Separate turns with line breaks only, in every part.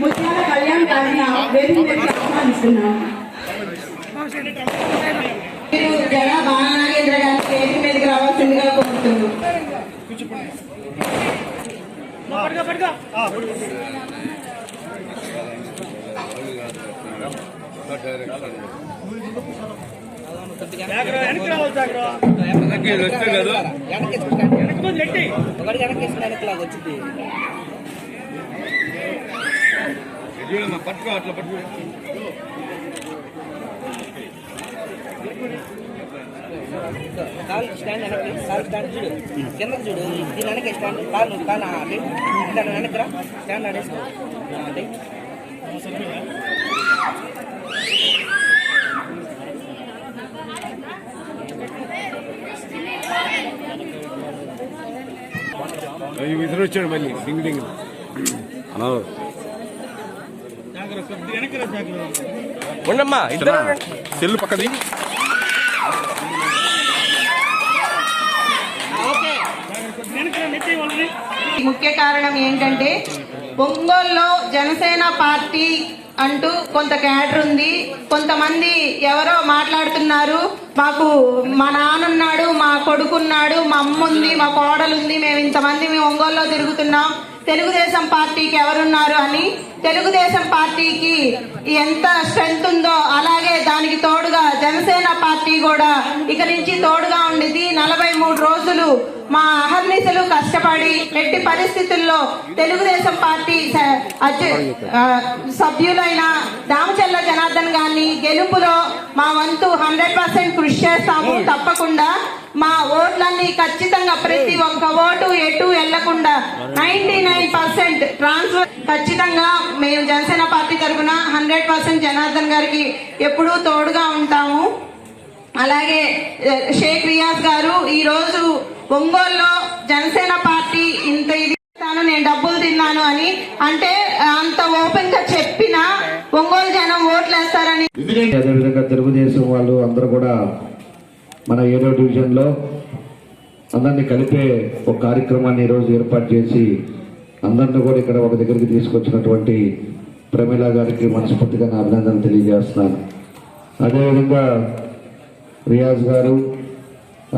ముఖ్యంగా కళ్యాణ్ గారిని వేదిక మీదకి ఆహ్వానిస్తున్నాం. మీరు జయ బాలనాగేంద్ర గారిని వేదిక మీదకి రావాల్సిందిగా కోరుతున్నాం.
పట్టుకో అట్లా పట్టుకో కాలు స్టాండ్ వెనక్కి కాలు స్టాండ్ చూడు కిందకి చూడు దీని వెనక స్టాండ్ కాలు కాలు దాని వెనకరా స్టాండ్ ఆడేసుకో
ఇద్దరు వచ్చాడు మళ్ళీ డింగ్ డింగ్ ఉండమ్మా ఇద్దరు సెల్లు పక్కది.
ముఖ్య కారణం ఏంటంటే ఒంగోలులో జనసేన పార్టీ అంటూ కొంత క్యాడర్ ఉంది. కొంతమంది ఎవరో మాట్లాడుతున్నారు, మాకు మా నాన్నున్నాడు, మా కొడుకున్నాడు, మా అమ్మ ఉంది, మా కోడలుంది, మేము ఇంతమంది మేము ఒంగోలులో తిరుగుతున్నాం, తెలుగుదేశం పార్టీకి ఎవరున్నారు అని. తెలుగుదేశం పార్టీకి ఎంత స్ట్రెంత్ ఉందో అలాగే దానికి తోడుగా జనసేన పార్టీ కూడా ఇక నుంచి తోడుగా ఉండేది. 43 రోజులు మా అహర్నిశలు కష్టపడి ఎట్టి పరిస్థితుల్లో తెలుగుదేశం పార్టీ సభ్యులైన దామచల్ల జనార్దన్ గారిని గెలుపులో మా వంతు 100% కృషి చేస్తాము. తప్పకుండా మా ఓట్లన్నీ ఖచ్చితంగా ప్రతి ఒక్క ఓటు ఎటు వెళ్లకుండా 99% ట్రాన్స్ఫర్ ఖచ్చితంగా మేము జనసేన పార్టీ తరఫున 100% జనార్దన్ గారికి ఎప్పుడూ తోడుగా ఉంటాము. అలాగే షేక్ రియాజ్ గారు ఈ రోజు ఒంగోలులో జనసేన పార్టీ ఇంత ఇది నేను డబ్బులు తిన్నాను అని అంటే అంత ఓపెన్ గా చెప్పినా ఒంగోలు జనం ఓట్లు వేస్తారని.
అదేవిధంగా తెలుగుదేశం వాళ్ళు అందరూ కూడా మన 7వ డివిజన్లో అందరినీ కలిపే ఒక కార్యక్రమాన్ని ఈరోజు ఏర్పాటు చేసి అందరినీ కూడా ఇక్కడ ఒక దగ్గరికి తీసుకొచ్చినటువంటి ప్రమీల గారికి మనస్ఫూర్తిగా నా అభినందనలు తెలియజేస్తున్నాను. అదేవిధంగా రియాజ్ గారు,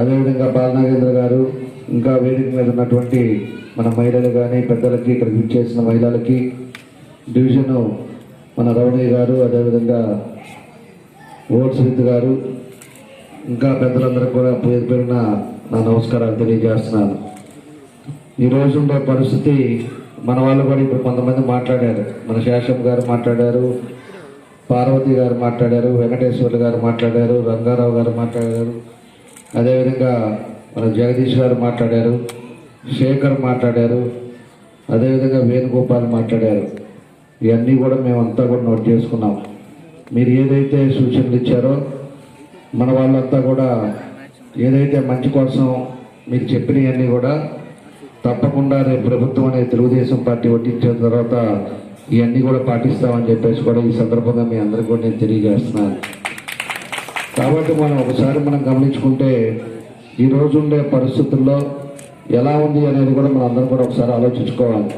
అదేవిధంగా బాలనాగేంద్ర గారు, ఇంకా వేదిక మీద ఉన్నటువంటి మన మహిళలు కానీ పెద్దలకి ఇక్కడ విచ్చేసిన మహిళలకి, డివిజను మన రౌడీ గారు, అదేవిధంగా ఓట్స్విత్ గారు, ఇంకా పెద్దలందరూ కూడా పేరు పేరున నా నమస్కారాలు తెలియజేస్తున్నాను. ఈరోజు ఉండే పరిస్థితి మన వాళ్ళు కూడా ఇప్పుడు కొంతమంది మాట్లాడారు. మన శేషం గారు మాట్లాడారు, పార్వతి గారు మాట్లాడారు, వెంకటేశ్వర్లు గారు మాట్లాడారు, రంగారావు గారు మాట్లాడారు, అదేవిధంగా మన జగదీష్ గారు మాట్లాడారు, శేఖర్ మాట్లాడారు, అదేవిధంగా వేణుగోపాల్ మాట్లాడారు. ఇవన్నీ కూడా మేమంతా కూడా నోట్ చేసుకున్నాం. మీరు ఏదైతే సూచనలు ఇచ్చారో మన వాళ్ళంతా కూడా ఏదైతే మంచి కోసం మీరు చెప్పినవన్నీ కూడా తప్పకుండా రేపు ప్రభుత్వం అనేది తెలుగుదేశం పార్టీ వడ్డించిన తర్వాత ఇవన్నీ కూడా పాటిస్తామని చెప్పేసి కూడా ఈ సందర్భంగా మీ అందరికీ కూడా నేను తెలియజేస్తున్నాను. కాబట్టి మనం గమనించుకుంటే ఈరోజు ఉండే పరిస్థితుల్లో ఎలా ఉంది అనేది కూడా మనం అందరం కూడా ఒకసారి ఆలోచించుకోవాలి.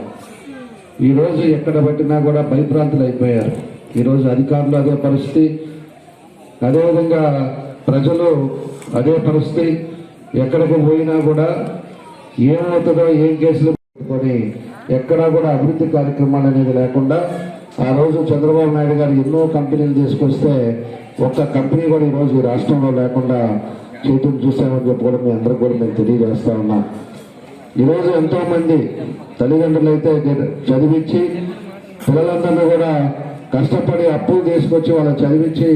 ఈరోజు ఎక్కడ పట్టినా కూడా భయభ్రాంతులు అయిపోయారు. ఈరోజు అధికారులు అదే పరిస్థితి, అదేవిధంగా ప్రజలు అదే పరిస్థితి. ఎక్కడికి పోయినా కూడా ఏమవుతుందో ఏం కేసులు పెట్టుకొని ఎక్కడా కూడా అభివృద్ధి కార్యక్రమాలు అనేది లేకుండా ఆ రోజు చంద్రబాబు నాయుడు గారు ఎన్నో కంపెనీలు తీసుకొస్తే ఒక్క కంపెనీ కూడా ఈరోజు ఈ రాష్ట్రంలో లేకుండా చేయటం చూసామని చెప్పి కూడా మీ అందరూ కూడా మేము తెలియజేస్తా ఉన్నాం. ఈరోజు ఎంతో మంది తల్లిదండ్రులు అయితే చదివించి పిల్లలందరినీ కూడా కష్టపడి అప్పులు తీసుకొచ్చి వాళ్ళని చదివించి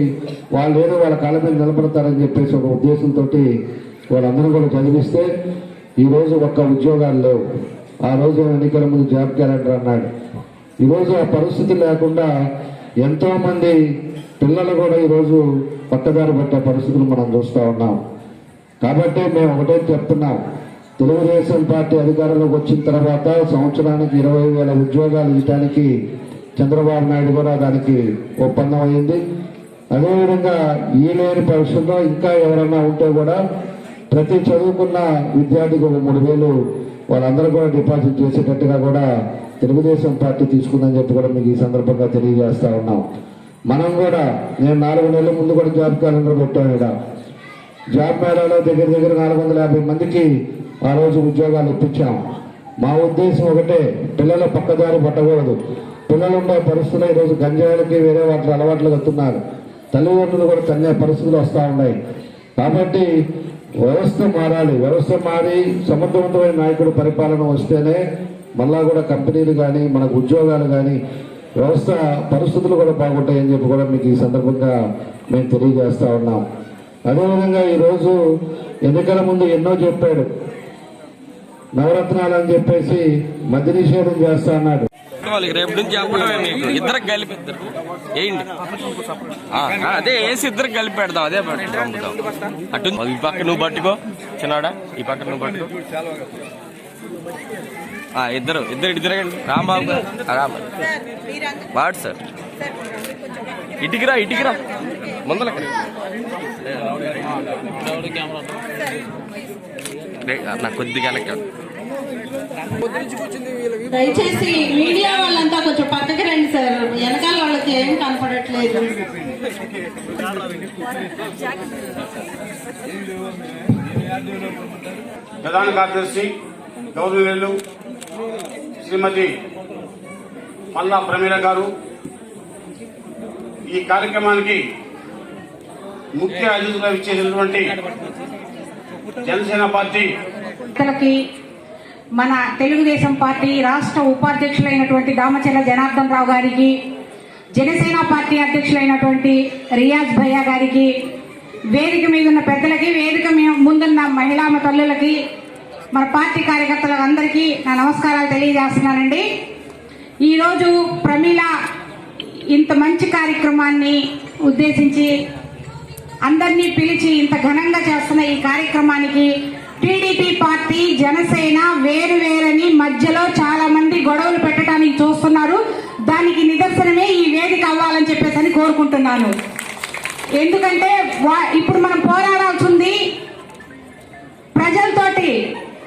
వాళ్ళు ఏదో వాళ్ళ కాళ్ళ మీద నిలబడతారని చెప్పేసి ఒక ఉద్దేశంతో వాళ్ళందరూ కూడా చదివిస్తే ఈరోజు ఒక్క ఉద్యోగాలు లేవు. ఆ రోజు ఎన్నికల ముందు జాబ్ క్యాలెండర్ అన్నాడు. ఈరోజు ఆ పరిస్థితి లేకుండా ఎంతో మంది పిల్లలు కూడా ఈరోజు పట్టదారి పట్టే పరిస్థితులు మనం చూస్తూ ఉన్నాం. కాబట్టి మేము ఒకటే చెప్తున్నాం, తెలుగుదేశం పార్టీ అధికారంలోకి వచ్చిన తర్వాత సంవత్సరానికి 20,000 ఉద్యోగాలు ఇవ్వడానికి చంద్రబాబు నాయుడు కూడా దానికి ఒప్పందం అయింది. అదేవిధంగా ఈ లేని పరిస్థితుల్లో ఇంకా ఎవరన్నా ఉంటే కూడా ప్రతి చదువుకున్న విద్యార్థికి 3,000 వాళ్ళందరూ కూడా డిపాజిట్ చేసేటట్టుగా కూడా తెలుగుదేశం పార్టీ తీసుకుందని చెప్పి కూడా మీకు ఈ సందర్భంగా తెలియజేస్తా ఉన్నాం. మనం కూడా నేను 4 నెలల ముందు కూడా జాబ్ క్యాలెండర్ పెట్టాను. ఇక్కడ జాబ్ మేళాలో దగ్గర 450 మందికి ఆ రోజు ఉద్యోగాలు ఇప్పించాం. మా ఉద్దేశం ఒకటే, పిల్లల పక్కదారి పట్టకూడదు. పిల్లలు ఉండే పరిస్థితుల్లో ఈరోజు గంజాయిలకి వేరే వాటి అలవాట్లు కడుతున్నారు. తల్లిదండ్రులు కూడా తన్నే పరిస్థితులు వస్తూ ఉన్నాయి. కాబట్టి వ్యవస్థ మారాలి. వ్యవస్థ మారి సమర్థవంతమైన నాయకుడు పరిపాలన వస్తేనే మళ్ళా కూడా కంపెనీలు కానీ మనకు ఉద్యోగాలు కానీ వ్యవస్థ పరిస్థితులు కూడా బాగుంటాయని చెప్పి కూడా మీకు ఈ సందర్భంగా మేము తెలియజేస్తా ఉన్నాం. అదేవిధంగా ఈరోజు ఎన్నికల ముందు ఎన్నో చెప్పాడు, నవరత్నాలు అని చెప్పేసి మద్య నిషేధం చేస్తా అన్నాడు.
రేపు నుంచి చెప్పడమే మీకు ఇద్దరికి కలిపి వేయండి. అదే వేసి ఇద్దరికి కలిపి పెడదాం. అదే అటు ఈ పక్క నువ్వు పట్టుకో చిన్నాడా, ఈ పక్క నువ్వు పట్టుకో. ఇద్దరు ఇటు తిరగండి. రాంబాబు గారు వాడు సార్ ఇటుకిరా ముందర నాకు కొద్దిగా
దయచేసి మీడియా వాళ్ళంతా కొంచెం పక్కకి రండి సార్, వెనకాల వాళ్ళకి ఏం కనపడట్లేదు.
ప్రధాన కార్యదర్శి గౌరవనీయులు శ్రీమతి పల్లా ప్రమీల గారు, ఈ కార్యక్రమానికి ముఖ్య అతిథులుగా ఇచ్చేసినటువంటి జనసేన పార్టీ
మన తెలుగుదేశం పార్టీ రాష్ట్ర ఉపాధ్యక్షులైనటువంటి దామచర్ల జనార్దన్ రావు గారికి, జనసేన పార్టీ అధ్యక్షులైనటువంటి రియాజ్ భయ్యా గారికి, వేదిక మీద ఉన్న పెద్దలకి, వేదిక ముందున్న మహిళా తల్లులకి, మన పార్టీ కార్యకర్తలకు అందరికీ నా నమస్కారాలు తెలియజేస్తున్నానండి. ఈరోజు ప్రమీల ఇంత మంచి కార్యక్రమాన్ని ఉద్దేశించి అందరినీ పిలిచి ఇంత ఘనంగా చేస్తున్న ఈ కార్యక్రమానికి టీడీపీ పార్టీ, జనసేన వేరువేరని మధ్యలో చాలా మంది గొడవలు పెట్టడానికి చూస్తున్నారు. దానికి నిదర్శనమే ఈ వేదిక అవ్వాలని చెప్పేసి కోరుకుంటున్నాను. ఎందుకంటే ఇప్పుడు మనం పోరాడాల్సింది ప్రజలతోటి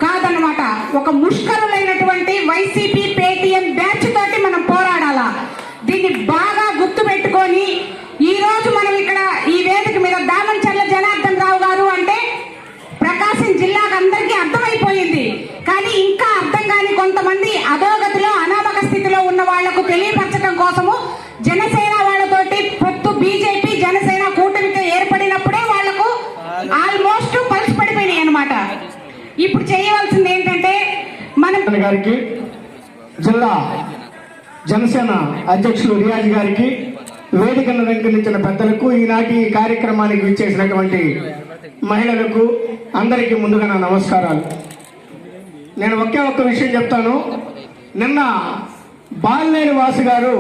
కాదన్నమాట, ఒక ముష్కరులైనటువంటి వైసీపీ పేటీఎం బ్యాచ్ తోటి మనం పోరాడాలా. దీన్ని బాగా గుర్తు పెట్టుకొని ఈ రోజు మనం ఇక్కడ ఈ వేదిక మీద దామచర్ల జనార్దన్ రావు గారు అంటే ప్రకాశం జిల్లాకు అందరికీ అర్థమైపోయింది. కానీ ఇంకా అర్థం కాని కొంతమంది అధోగతిలో అనామక స్థితిలో ఉన్న వాళ్లకు తెలియపరచడం కోసము జనసేన వాళ్ళతోటి పొత్తు బీజేపీ జనసేన కూటమితో ఏర్పడినప్పుడే వాళ్లకు ఆల్మోస్ట్ పల్స్ పడిపోయినాయి అన్నమాట. ఇప్పుడు చేయవలసింది ఏంటంటే మనం
గారికి, జిల్లా జనసేన అధ్యక్షులు రియాజ్ గారికి, వేదికను రంగరించిన పెద్దలకు, ఈనాటి కార్యక్రమానికి విచ్చేసినటువంటి మహిళలకు అందరికీ ముందుగా నా నమస్కారాలు. నేను ఒక్క విషయం చెప్తాను. నిన్న బాలినేని వాసు గారు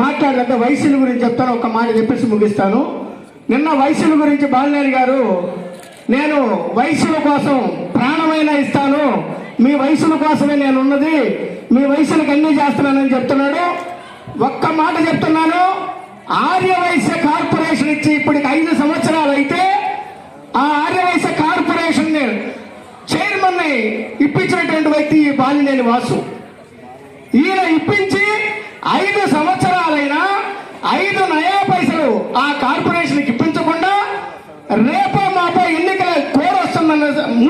మాట్లాడినంత వయసుల గురించి చెప్తాను, ఒక మాట చెప్పేసి ముగిస్తాను. నిన్న వయసుల గురించి బాలినేని గారు, నేను వయసుల కోసం ప్రాణమైనా ఇస్తాను, మీ వయసుల కోసమే నేను ఉన్నది, మీ వయసులకు అన్నీ చేస్తున్నానని చెప్తున్నాడు. ఒక్క మాట చెప్తున్నాను, ఆర్యవైశ్య కార్పొరేషన్ ఇచ్చి ఇప్పటికి 5 సంవత్సరాలు అయితే ఆ ఆర్యవైశ్య కార్పొరేషన్ చైర్మన్ ని ఇప్పించినటువంటి వ్యక్తి ఈ బాలినేని వాసు. ఈయన ఇప్పించి 5 సంవత్సరాలైనా 5 నయా పైసలు ఆ కార్పొరేషన్ కి ఇప్పించకుండా రేపో మాపో ఎన్నికల కోడ్ వస్తుందన్న